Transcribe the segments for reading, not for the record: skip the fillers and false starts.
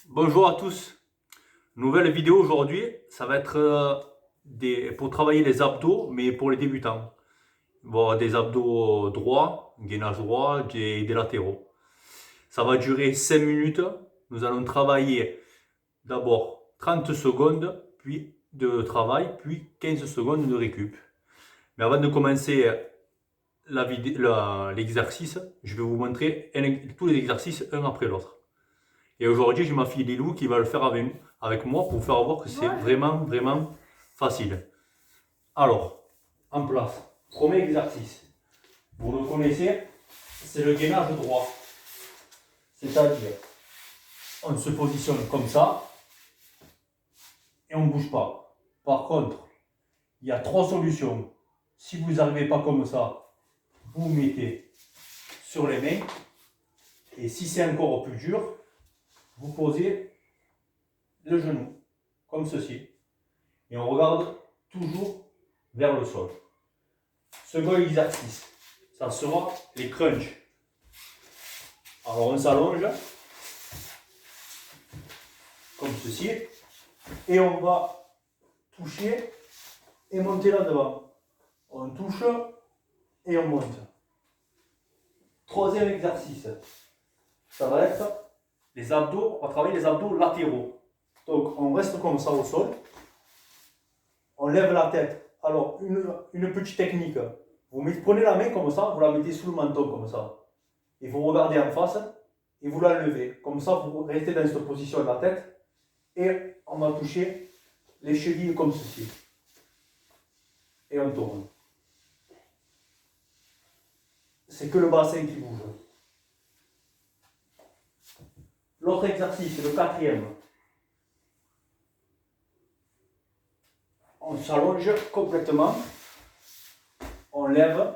Bonjour à tous. Nouvelle vidéo aujourd'hui, ça va être pour travailler les abdos, mais pour les débutants. Bon, des abdos droits, gainage droit et des latéraux. Ça va durer 5 minutes. Nous allons travailler d'abord 30 secondes puis de travail, puis 15 secondes de récup. Mais avant de commencer l'exercice, je vais vous montrer tous les exercices un après l'autre. Et aujourd'hui, j'ai ma fille Lilou qui va le faire avec moi pour vous faire voir que c'est vraiment facile. Alors, en place, premier exercice. Vous le connaissez, c'est le gainage droit. C'est-à-dire, on se positionne comme ça et on ne bouge pas. Par contre, il y a 3 solutions. Si vous n'arrivez pas comme ça, vous vous mettez sur les mains. Et si c'est encore plus dur, vous posez le genou, comme ceci. Et on regarde toujours vers le sol. Second exercice, ça sera les crunchs. Alors on s'allonge, comme ceci. Et on va toucher et monter là devant. On touche et on monte. Troisième exercice, ça va être les abdos, on va travailler les abdos latéraux. Donc on reste comme ça au sol, on lève la tête. Alors une petite technique, prenez la main comme ça, vous la mettez sous le menton comme ça. Et vous regardez en face et vous la levez. Comme ça vous restez dans cette position de la tête et on va toucher les chevilles comme ceci. Et on tourne. C'est que le bassin qui bouge. L'autre exercice, le quatrième. On s'allonge complètement, on lève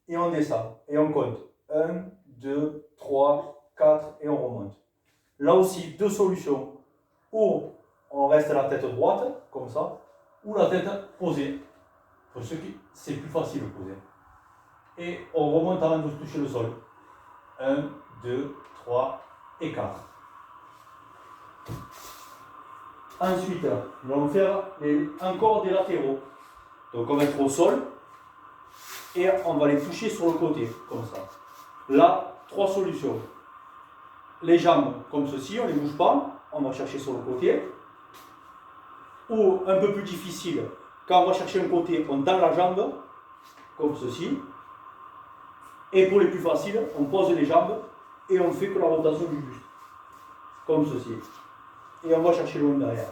et on descend. Et on compte. 1, 2, 3, 4 et on remonte. Là aussi, 2 solutions. Ou on reste la tête droite, comme ça, ou la tête posée. Pour ceux qui, c'est plus facile de poser. Et on remonte avant de toucher le sol. 1, 2, 3 et 4. Ensuite, nous allons faire encore des latéraux. Donc on va être au sol et on va les toucher sur le côté, comme ça. Là, 3 solutions. Les jambes comme ceci, on ne les bouge pas, on va chercher sur le côté. Ou un peu plus difficile, quand on va chercher un côté, on tend la jambe, comme ceci. Et pour les plus faciles, on pose les jambes et on fait que la rotation du buste, comme ceci. Et on va chercher loin derrière.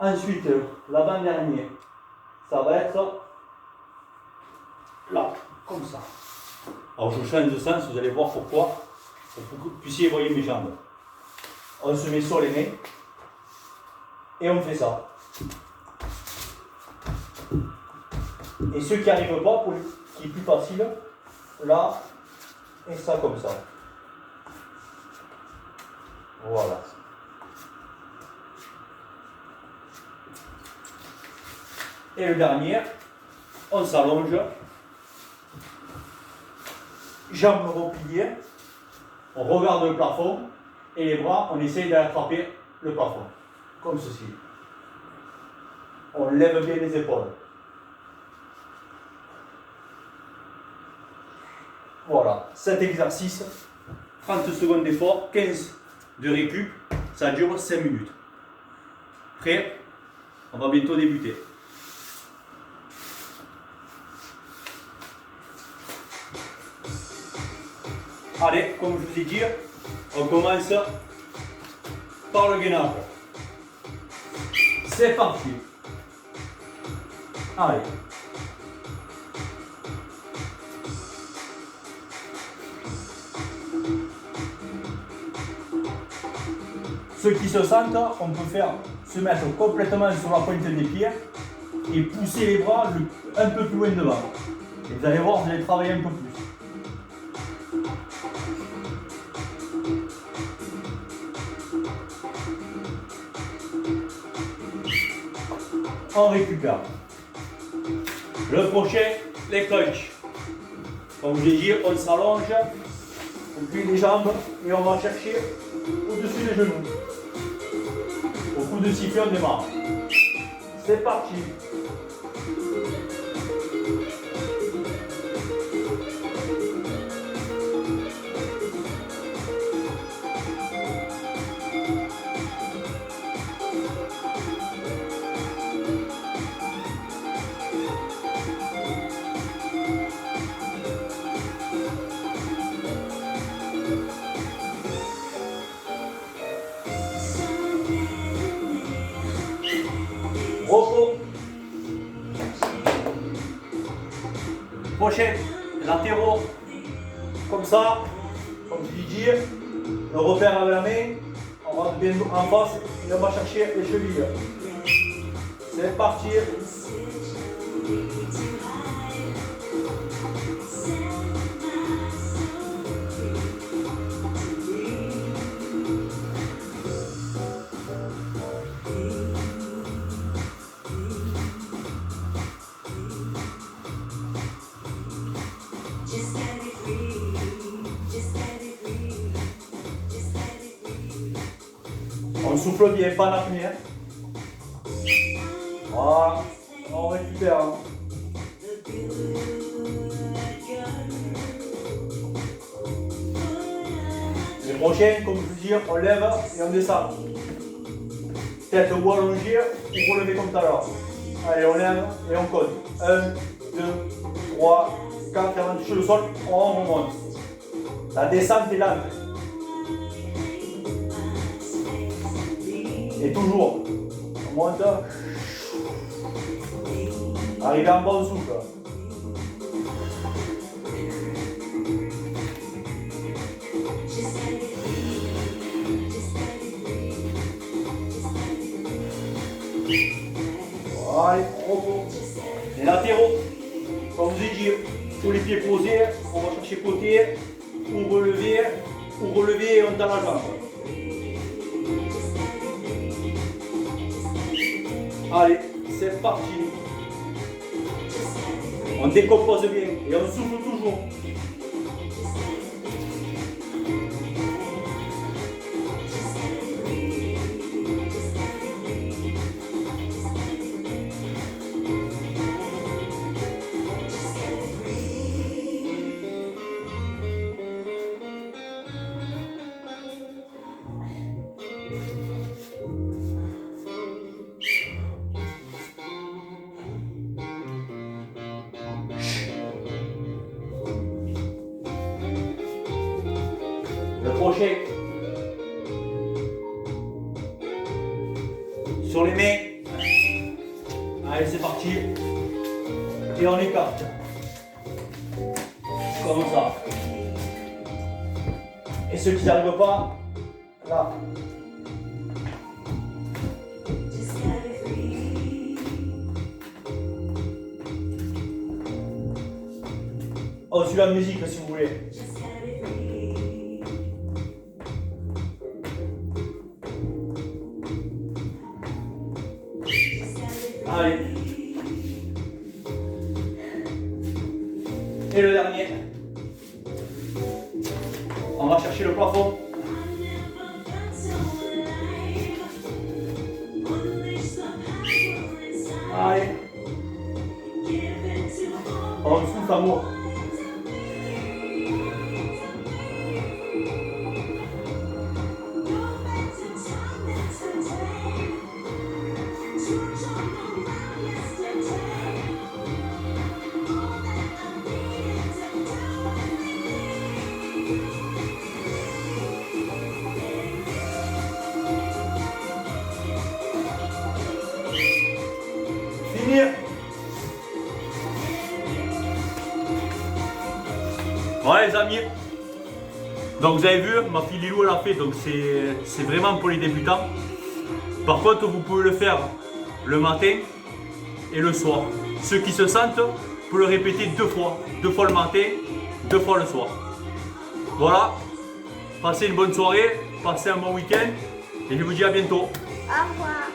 Ensuite, l'avant-dernier, ça va être là, comme ça. Alors je change de sens, vous allez voir pourquoi, pour que vous puissiez voir mes jambes. On se met sur les mains et on fait ça. Et ceux qui n'arrivent pas, qui est plus facile, là, et ça comme ça. Voilà. Et le dernier, on s'allonge, jambes repliées, on regarde le plafond et les bras, on essaye d'attraper le plafond, comme ceci. On lève bien les épaules. Voilà, cet exercice, 30 secondes d'effort, 15 de récup, ça dure 5 minutes. Prêt? On va bientôt débuter. Allez, comme je vous ai dit, on commence par le gainage. C'est parti. Allez. Ceux qui se sentent, on peut se mettre complètement sur la pointe des pieds et pousser les bras un peu plus loin devant. Et vous allez voir, vous allez travailler un peu plus. On récupère. Le prochain, les crunchs. Comme je l'ai dit, on s'allonge, on Puis les jambes et on va chercher au-dessus des genoux. Au coup de sifflet, on démarre. C'est parti. Repos. Prochain, latéraux. Comme ça, comme je dis, le repère avec la main, on rentre bien en face et on va chercher les chevilles. C'est parti. On souffle bien, pas l'apnée. Voilà, on récupère. Les prochains, comme je vous dis, on lève et on descend. Tête ou allongée ou relever comme tout à l'heure. Allez, on lève et on compte. 1, 2, 3, 4, et avant de toucher le sol, on remonte. La descente est lente. Et toujours, on monte. Arrivé en bon souffle. Allez, repos. Les latéraux, comme je vous ai dit, tous les pieds posés, on va chercher côté, ou relever et on tend la jambe. Allez, c'est parti. On décompose bien et on souffle toujours. Le crochet sur les mains. Allez, c'est parti. Et on écarte. Comme ça. Et ceux qui n'y arrivent pas, là. On suit la musique si vous voulez. Allez. Et le dernier. On va chercher le plafond. Allez. On souffle à mort. Finir. Ouais les amis, donc vous avez vu, ma fille Lilou elle a fait, donc c'est vraiment pour les débutants. Par contre vous pouvez le faire le matin et le soir. Ceux qui se sentent peuvent le répéter deux fois le matin, 2 fois le soir. Voilà, passez une bonne soirée, passez un bon week-end et je vous dis à bientôt. Au revoir.